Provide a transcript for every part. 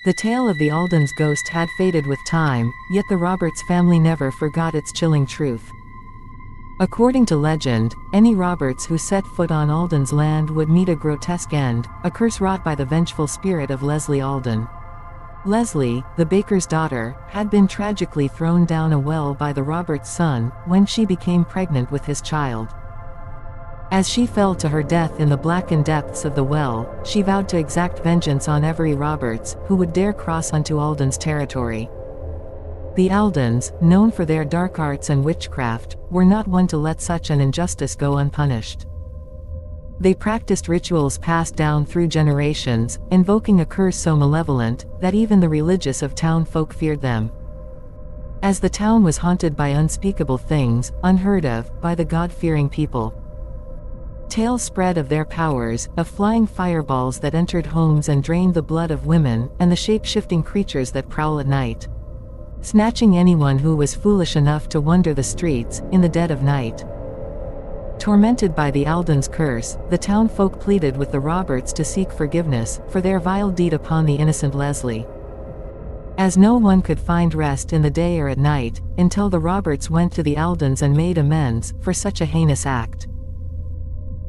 The tale of the Alden's ghost had faded with time, yet the Roberts family never forgot its chilling truth. According to legend, any Roberts who set foot on Alden's land would meet a grotesque end, a curse wrought by the vengeful spirit of Leslie Alden. Leslie, the baker's daughter, had been tragically thrown down a well by the Roberts' son when she became pregnant with his child. As she fell to her death in the blackened depths of the well, she vowed to exact vengeance on every Roberts who would dare cross onto Alden's territory. The Aldens, known for their dark arts and witchcraft, were not one to let such an injustice go unpunished. They practiced rituals passed down through generations, invoking a curse so malevolent that even the religious of town folk feared them. As the town was haunted by unspeakable things, unheard of by the God-fearing people. Tales spread of their powers, of flying fireballs that entered homes and drained the blood of women, and the shape-shifting creatures that prowl at night, snatching anyone who was foolish enough to wander the streets in the dead of night. Tormented by the Alden's curse, the town folk pleaded with the Roberts to seek forgiveness for their vile deed upon the innocent Leslie. As no one could find rest in the day or at night, until the Roberts went to the Aldens and made amends for such a heinous act.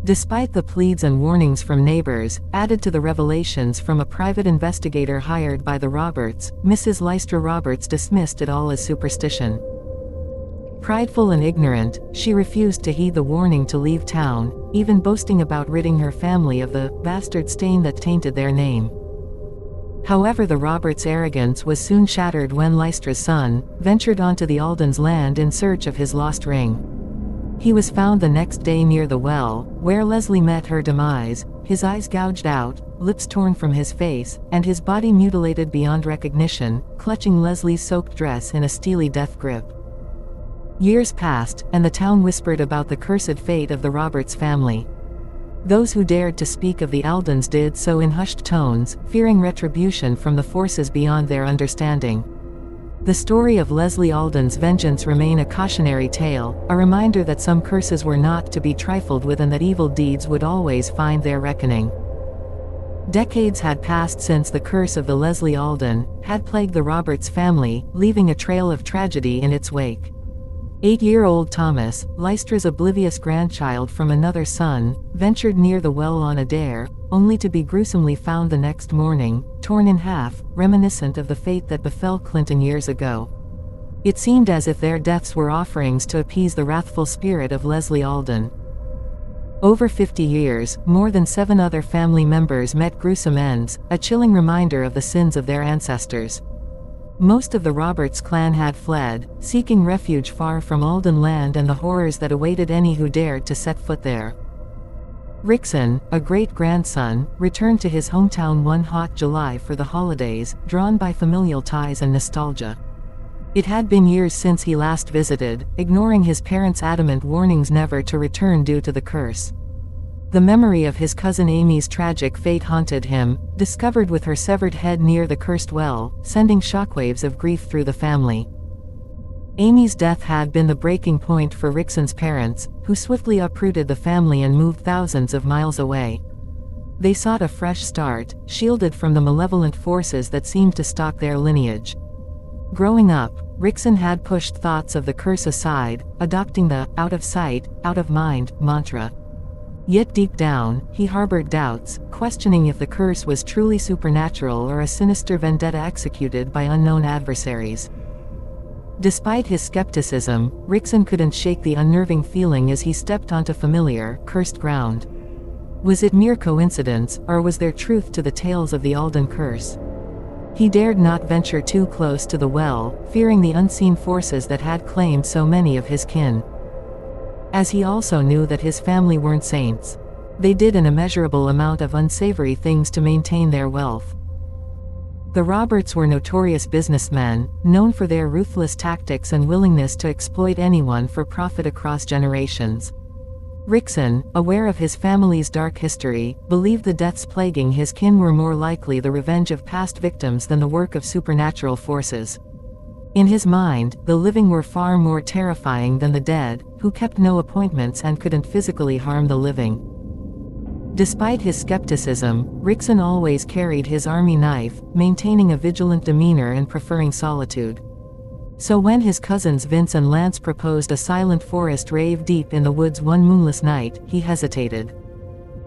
Despite the pleads and warnings from neighbors, added to the revelations from a private investigator hired by the Roberts, Mrs. Lystra Roberts dismissed it all as superstition. Prideful and ignorant, she refused to heed the warning to leave town, even boasting about ridding her family of the bastard stain that tainted their name. However, the Roberts' arrogance was soon shattered when Lystra's son ventured onto the Aldens' land in search of his lost ring. He was found the next day near the well, where Leslie met her demise, his eyes gouged out, lips torn from his face, and his body mutilated beyond recognition, clutching Leslie's soaked dress in a steely death grip. Years passed, and the town whispered about the cursed fate of the Roberts family. Those who dared to speak of the Aldens did so in hushed tones, fearing retribution from the forces beyond their understanding. The story of Leslie Alden's vengeance remained a cautionary tale, a reminder that some curses were not to be trifled with and that evil deeds would always find their reckoning. Decades had passed since the curse of the Leslie Alden had plagued the Roberts family, leaving a trail of tragedy in its wake. 8-year-old Thomas, Lystra's oblivious grandchild from another son, ventured near the well on a dare, only to be gruesomely found the next morning, torn in half, reminiscent of the fate that befell Clinton years ago. It seemed as if their deaths were offerings to appease the wrathful spirit of Leslie Alden. Over 50 years, more than 7 other family members met gruesome ends, a chilling reminder of the sins of their ancestors. Most of the Roberts clan had fled, seeking refuge far from Alden land and the horrors that awaited any who dared to set foot there. Rickson, a great-grandson, returned to his hometown one hot July for the holidays, drawn by familial ties and nostalgia. It had been years since he last visited, ignoring his parents' adamant warnings never to return due to the curse. The memory of his cousin Amy's tragic fate haunted him, discovered with her severed head near the cursed well, sending shockwaves of grief through the family. Amy's death had been the breaking point for Rickson's parents, who swiftly uprooted the family and moved thousands of miles away. They sought a fresh start, shielded from the malevolent forces that seemed to stalk their lineage. Growing up, Rickson had pushed thoughts of the curse aside, adopting the out of sight, out of mind mantra. Yet deep down, he harbored doubts, questioning if the curse was truly supernatural or a sinister vendetta executed by unknown adversaries. Despite his skepticism, Rickson couldn't shake the unnerving feeling as he stepped onto familiar, cursed ground. Was it mere coincidence, or was there truth to the tales of the Alden curse? He dared not venture too close to the well, fearing the unseen forces that had claimed so many of his kin. As he also knew that his family weren't saints. They did an immeasurable amount of unsavory things to maintain their wealth. The Roberts were notorious businessmen, known for their ruthless tactics and willingness to exploit anyone for profit across generations. Rickson, aware of his family's dark history, believed the deaths plaguing his kin were more likely the revenge of past victims than the work of supernatural forces. In his mind, the living were far more terrifying than the dead, who kept no appointments and couldn't physically harm the living. Despite his skepticism, Rickson always carried his army knife, maintaining a vigilant demeanor and preferring solitude. So when his cousins Vince and Lance proposed a silent forest rave deep in the woods one moonless night, he hesitated.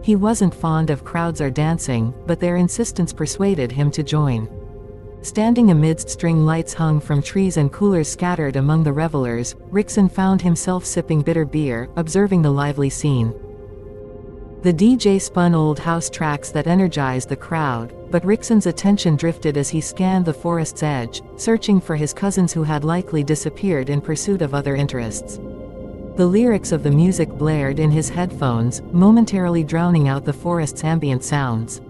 He wasn't fond of crowds or dancing, but their insistence persuaded him to join. Standing amidst string lights hung from trees and coolers scattered among the revelers, Rickson found himself sipping bitter beer, observing the lively scene. The DJ spun old house tracks that energized the crowd, but Rickson's attention drifted as he scanned the forest's edge, searching for his cousins who had likely disappeared in pursuit of other interests. The lyrics of the music blared in his headphones, momentarily drowning out the forest's ambient sounds.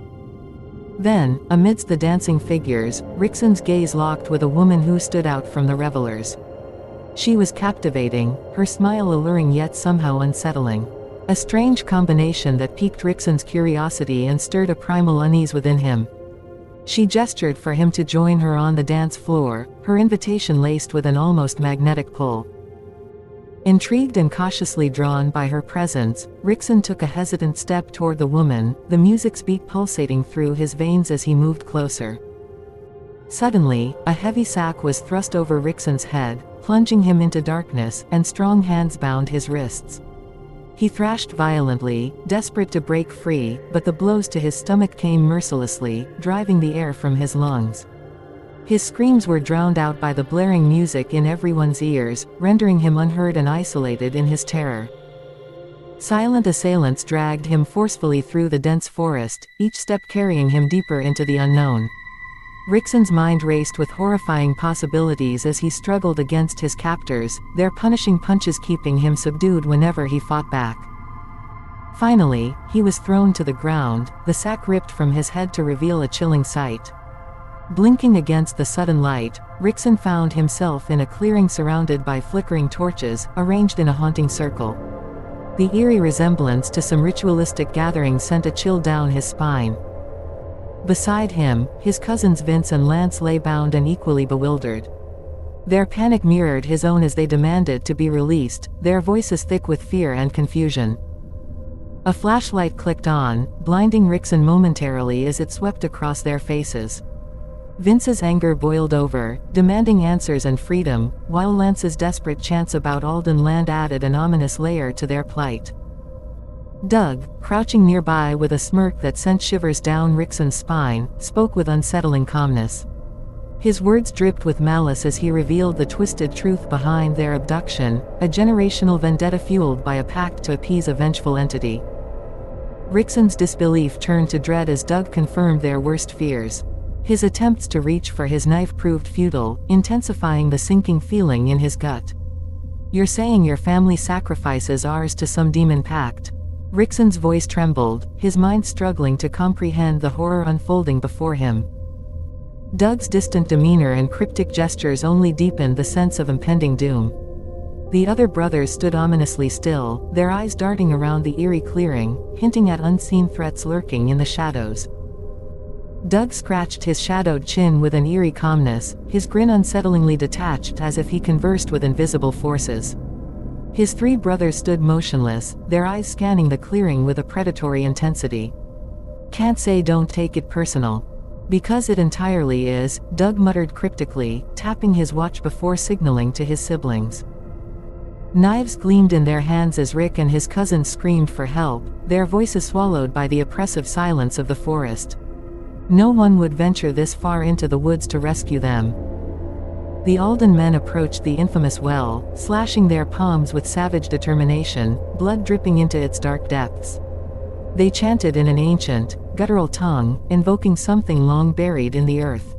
Then, amidst the dancing figures, Rickson's gaze locked with a woman who stood out from the revelers. She was captivating, her smile alluring yet somehow unsettling. A strange combination that piqued Rickson's curiosity and stirred a primal unease within him. She gestured for him to join her on the dance floor, her invitation laced with an almost magnetic pull. Intrigued and cautiously drawn by her presence, Rickson took a hesitant step toward the woman, the music's beat pulsating through his veins as he moved closer. Suddenly, a heavy sack was thrust over Rickson's head, plunging him into darkness, and strong hands bound his wrists. He thrashed violently, desperate to break free, but the blows to his stomach came mercilessly, driving the air from his lungs. His screams were drowned out by the blaring music in everyone's ears, rendering him unheard and isolated in his terror. Silent assailants dragged him forcefully through the dense forest, each step carrying him deeper into the unknown. Rickson's mind raced with horrifying possibilities as he struggled against his captors, their punishing punches keeping him subdued whenever he fought back. Finally, he was thrown to the ground, the sack ripped from his head to reveal a chilling sight. Blinking against the sudden light, Rickson found himself in a clearing surrounded by flickering torches, arranged in a haunting circle. The eerie resemblance to some ritualistic gathering sent a chill down his spine. Beside him, his cousins Vince and Lance lay bound and equally bewildered. Their panic mirrored his own as they demanded to be released, their voices thick with fear and confusion. A flashlight clicked on, blinding Rickson momentarily as it swept across their faces. Vince's anger boiled over, demanding answers and freedom, while Lance's desperate chants about Alden land added an ominous layer to their plight. Doug, crouching nearby with a smirk that sent shivers down Rickson's spine, spoke with unsettling calmness. His words dripped with malice as he revealed the twisted truth behind their abduction, a generational vendetta fueled by a pact to appease a vengeful entity. Rickson's disbelief turned to dread as Doug confirmed their worst fears. His attempts to reach for his knife proved futile, intensifying the sinking feeling in his gut. "You're saying your family sacrifices ours to some demon pact?" Rickson's voice trembled, his mind struggling to comprehend the horror unfolding before him. Doug's distant demeanor and cryptic gestures only deepened the sense of impending doom. The other brothers stood ominously still, their eyes darting around the eerie clearing, hinting at unseen threats lurking in the shadows. Doug scratched his shadowed chin with an eerie calmness, his grin unsettlingly detached as if he conversed with invisible forces. His three brothers stood motionless, their eyes scanning the clearing with a predatory intensity. "Can't say don't take it personal." "Because it entirely is," Doug muttered cryptically, tapping his watch before signaling to his siblings. Knives gleamed in their hands as Rick and his cousins screamed for help, their voices swallowed by the oppressive silence of the forest. No one would venture this far into the woods to rescue them. The Alden men approached the infamous well, slashing their palms with savage determination, blood dripping into its dark depths. They chanted in an ancient, guttural tongue, invoking something long buried in the earth.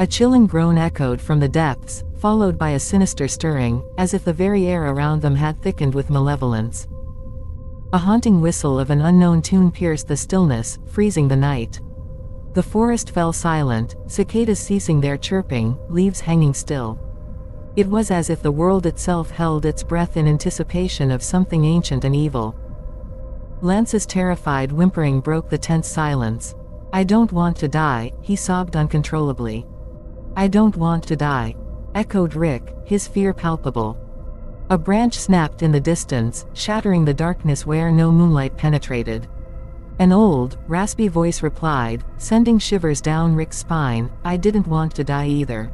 A chilling groan echoed from the depths, followed by a sinister stirring, as if the very air around them had thickened with malevolence. A haunting whistle of an unknown tune pierced the stillness, freezing the night. The forest fell silent, cicadas ceasing their chirping, leaves hanging still. It was as if the world itself held its breath in anticipation of something ancient and evil. Lance's terrified whimpering broke the tense silence. "I don't want to die," he sobbed uncontrollably. "I don't want to die," echoed Rick, his fear palpable. A branch snapped in the distance, shattering the darkness where no moonlight penetrated. An old, raspy voice replied, sending shivers down Rick's spine, "I didn't want to die either."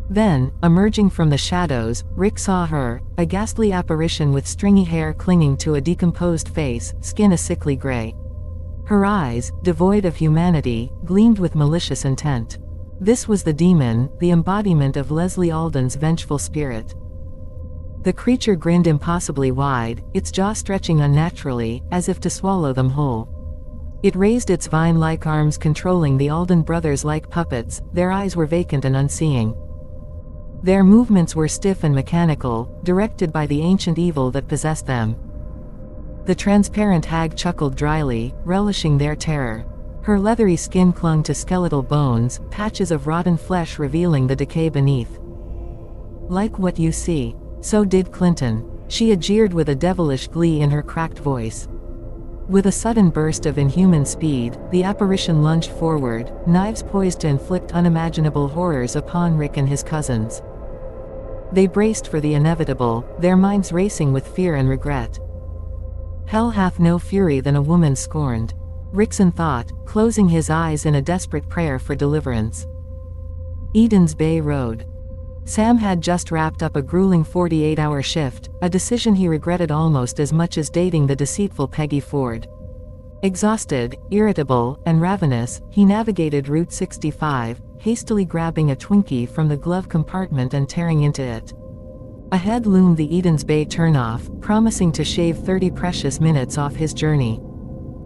Then, emerging from the shadows, Rick saw her, a ghastly apparition with stringy hair clinging to a decomposed face, skin a sickly gray. Her eyes, devoid of humanity, gleamed with malicious intent. This was the demon, the embodiment of Leslie Alden's vengeful spirit. The creature grinned impossibly wide, its jaw stretching unnaturally, as if to swallow them whole. It raised its vine-like arms controlling the Alden brothers like puppets, their eyes were vacant and unseeing. Their movements were stiff and mechanical, directed by the ancient evil that possessed them. The transparent hag chuckled dryly, relishing their terror. Her leathery skin clung to skeletal bones, patches of rotten flesh revealing the decay beneath. "Like what you see." So did Clinton. She jeered with a devilish glee in her cracked voice. With a sudden burst of inhuman speed, the apparition lunged forward, knives poised to inflict unimaginable horrors upon Rick and his cousins. They braced for the inevitable, their minds racing with fear and regret. "Hell hath no fury than a woman scorned," Rickson thought, closing his eyes in a desperate prayer for deliverance. Eden's Bay Road. Sam had just wrapped up a grueling 48-hour shift, a decision he regretted almost as much as dating the deceitful Peggy Ford. Exhausted, irritable, and ravenous, he navigated Route 65, hastily grabbing a Twinkie from the glove compartment and tearing into it. Ahead loomed the Eden's Bay turnoff, promising to shave 30 precious minutes off his journey.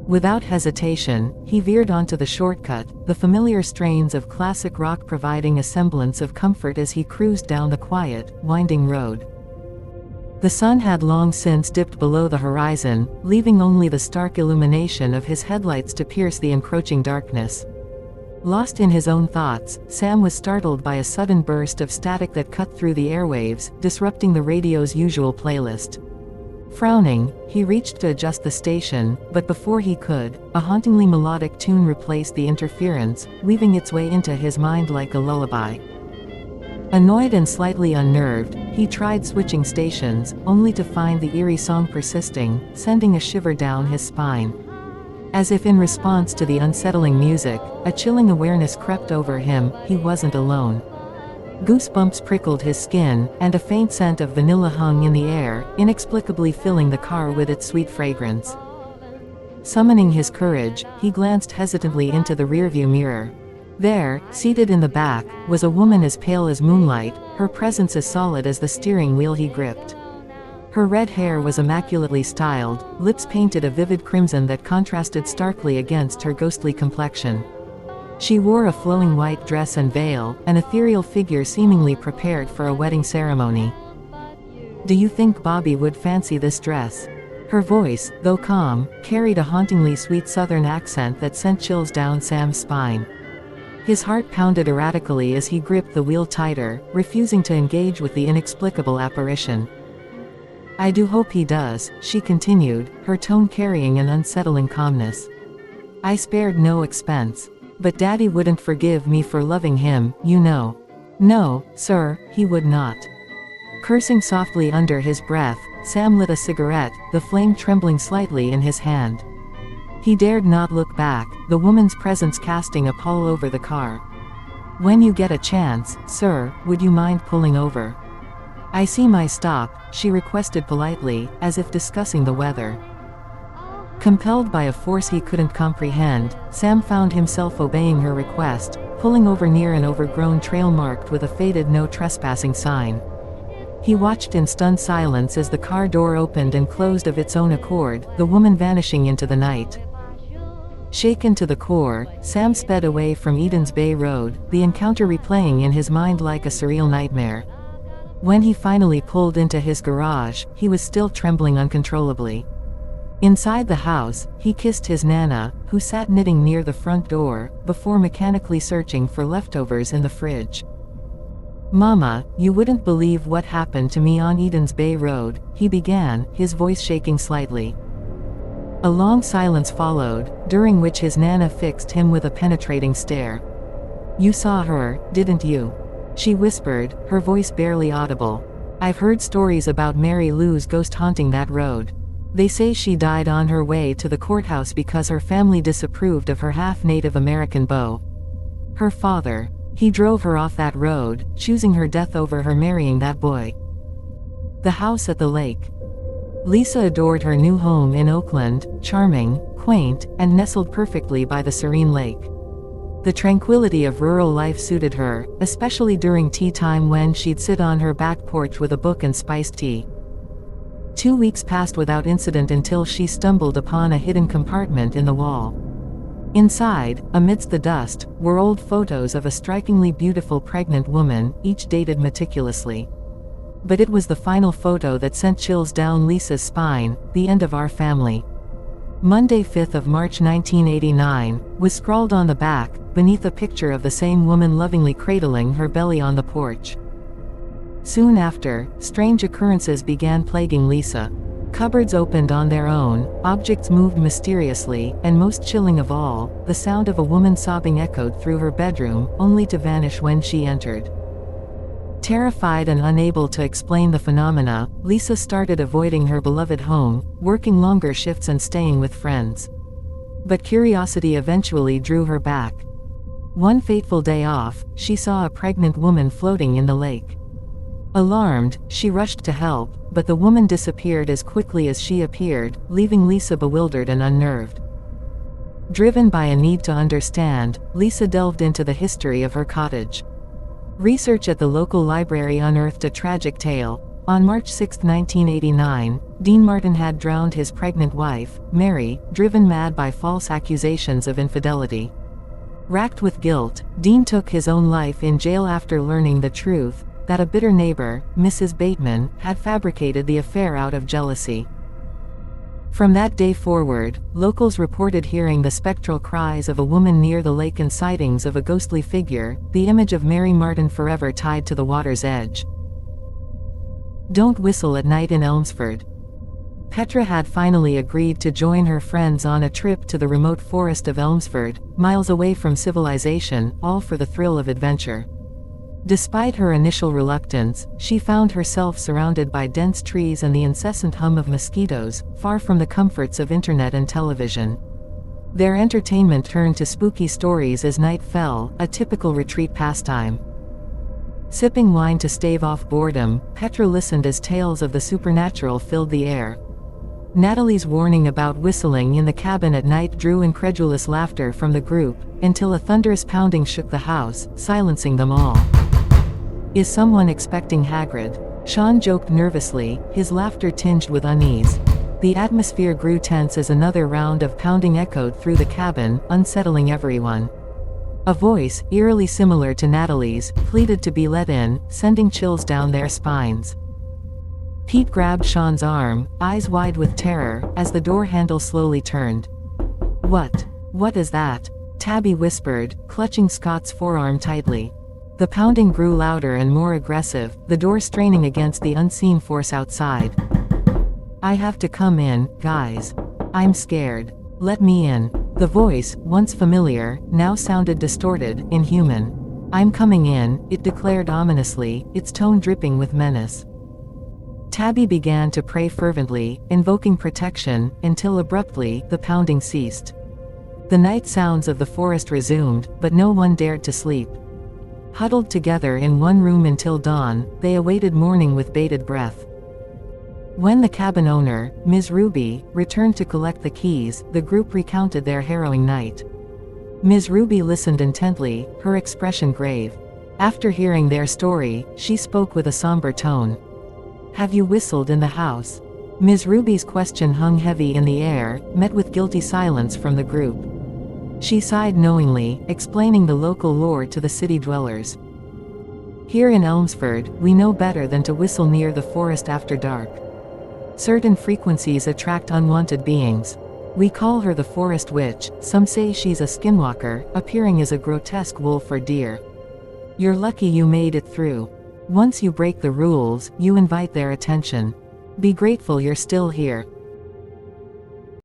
Without hesitation, he veered onto the shortcut, the familiar strains of classic rock providing a semblance of comfort as he cruised down the quiet, winding road. The sun had long since dipped below the horizon, leaving only the stark illumination of his headlights to pierce the encroaching darkness. Lost in his own thoughts, Sam was startled by a sudden burst of static that cut through the airwaves, disrupting the radio's usual playlist. Frowning, he reached to adjust the station, but before he could, a hauntingly melodic tune replaced the interference, weaving its way into his mind like a lullaby. Annoyed and slightly unnerved, he tried switching stations, only to find the eerie song persisting, sending a shiver down his spine. As if in response to the unsettling music, a chilling awareness crept over him, he wasn't alone. Goosebumps prickled his skin, and a faint scent of vanilla hung in the air, inexplicably filling the car with its sweet fragrance. Summoning his courage, he glanced hesitantly into the rearview mirror. There, seated in the back, was a woman as pale as moonlight, her presence as solid as the steering wheel he gripped. Her red hair was immaculately styled, lips painted a vivid crimson that contrasted starkly against her ghostly complexion. She wore a flowing white dress and veil, an ethereal figure seemingly prepared for a wedding ceremony. "Do you think Bobby would fancy this dress?" Her voice, though calm, carried a hauntingly sweet southern accent that sent chills down Sam's spine. His heart pounded erratically as he gripped the wheel tighter, refusing to engage with the inexplicable apparition. "I do hope he does," she continued, her tone carrying an unsettling calmness. "I spared no expense. But Daddy wouldn't forgive me for loving him, you know." "No, sir, he would not." Cursing softly under his breath, Sam lit a cigarette, the flame trembling slightly in his hand. He dared not look back, the woman's presence casting a pall over the car. "When you get a chance, sir, would you mind pulling over?" "I see my stop," she requested politely, as if discussing the weather. Compelled by a force he couldn't comprehend, Sam found himself obeying her request, pulling over near an overgrown trail marked with a faded "no trespassing" sign. He watched in stunned silence as the car door opened and closed of its own accord, the woman vanishing into the night. Shaken to the core, Sam sped away from Eden's Bay Road, the encounter replaying in his mind like a surreal nightmare. When he finally pulled into his garage, he was still trembling uncontrollably. Inside the house, he kissed his Nana, who sat knitting near the front door, before mechanically searching for leftovers in the fridge. "Mama, you wouldn't believe what happened to me on Eden's Bay Road," he began, his voice shaking slightly. A long silence followed, during which his Nana fixed him with a penetrating stare. "You saw her, didn't you?" she whispered, her voice barely audible. "I've heard stories about Mary Lou's ghost haunting that road." They say she died on her way to the courthouse because her family disapproved of her half-Native American beau. Her father. He drove her off that road, choosing her death over her marrying that boy. The house at the lake. Lisa adored her new home in Oakland, charming, quaint, and nestled perfectly by the serene lake. The tranquility of rural life suited her, especially during tea time when she'd sit on her back porch with a book and spiced tea. 2 weeks passed without incident until she stumbled upon a hidden compartment in the wall. Inside, amidst the dust, were old photos of a strikingly beautiful pregnant woman, each dated meticulously. But it was the final photo that sent chills down Lisa's spine, the end of our family. Monday, 5th of March 1989, was scrawled on the back, beneath a picture of the same woman lovingly cradling her belly on the porch. Soon after, strange occurrences began plaguing Lisa. Cupboards opened on their own, objects moved mysteriously, and most chilling of all, the sound of a woman sobbing echoed through her bedroom, only to vanish when she entered. Terrified and unable to explain the phenomena, Lisa started avoiding her beloved home, working longer shifts and staying with friends. But curiosity eventually drew her back. One fateful day off, she saw a pregnant woman floating in the lake. Alarmed, she rushed to help, but the woman disappeared as quickly as she appeared, leaving Lisa bewildered and unnerved. Driven by a need to understand, Lisa delved into the history of her cottage. Research at the local library unearthed a tragic tale. On March 6, 1989, Dean Martin had drowned his pregnant wife, Mary, driven mad by false accusations of infidelity. Racked with guilt, Dean took his own life in jail after learning the truth, that a bitter neighbor, Mrs. Bateman, had fabricated the affair out of jealousy. From that day forward, locals reported hearing the spectral cries of a woman near the lake and sightings of a ghostly figure, the image of Mary Martin forever tied to the water's edge. Don't whistle at night in Elmsford. Petra had finally agreed to join her friends on a trip to the remote forest of Elmsford, miles away from civilization, all for the thrill of adventure. Despite her initial reluctance, she found herself surrounded by dense trees and the incessant hum of mosquitoes, far from the comforts of internet and television. Their entertainment turned to spooky stories as night fell, a typical retreat pastime. Sipping wine to stave off boredom, Petra listened as tales of the supernatural filled the air. Natalie's warning about whistling in the cabin at night drew incredulous laughter from the group, until a thunderous pounding shook the house, silencing them all. Is someone expecting Hagrid? Sean joked nervously, his laughter tinged with unease. The atmosphere grew tense as another round of pounding echoed through the cabin, unsettling everyone. A voice, eerily similar to Natalie's, pleaded to be let in, sending chills down their spines. Pete grabbed Sean's arm, eyes wide with terror, as the door handle slowly turned. What is that? Tabby whispered, clutching Scott's forearm tightly. The pounding grew louder and more aggressive, the door straining against the unseen force outside. I have to come in, guys. I'm scared. Let me in. The voice, once familiar, now sounded distorted, inhuman. I'm coming in, it declared ominously, its tone dripping with menace. Tabby began to pray fervently, invoking protection, until abruptly, the pounding ceased. The night sounds of the forest resumed, but no one dared to sleep. Huddled together in one room until dawn, they awaited morning with bated breath. When the cabin owner, Ms. Ruby, returned to collect the keys, the group recounted their harrowing night. Ms. Ruby listened intently, her expression grave. After hearing their story, she spoke with a somber tone. Have you whistled in the house? Ms. Ruby's question hung heavy in the air, met with guilty silence from the group. She sighed knowingly, explaining the local lore to the city dwellers. Here in Elmsford, we know better than to whistle near the forest after dark. Certain frequencies attract unwanted beings. We call her the forest witch, some say she's a skinwalker, appearing as a grotesque wolf or deer. You're lucky you made it through. Once you break the rules, you invite their attention. Be grateful you're still here.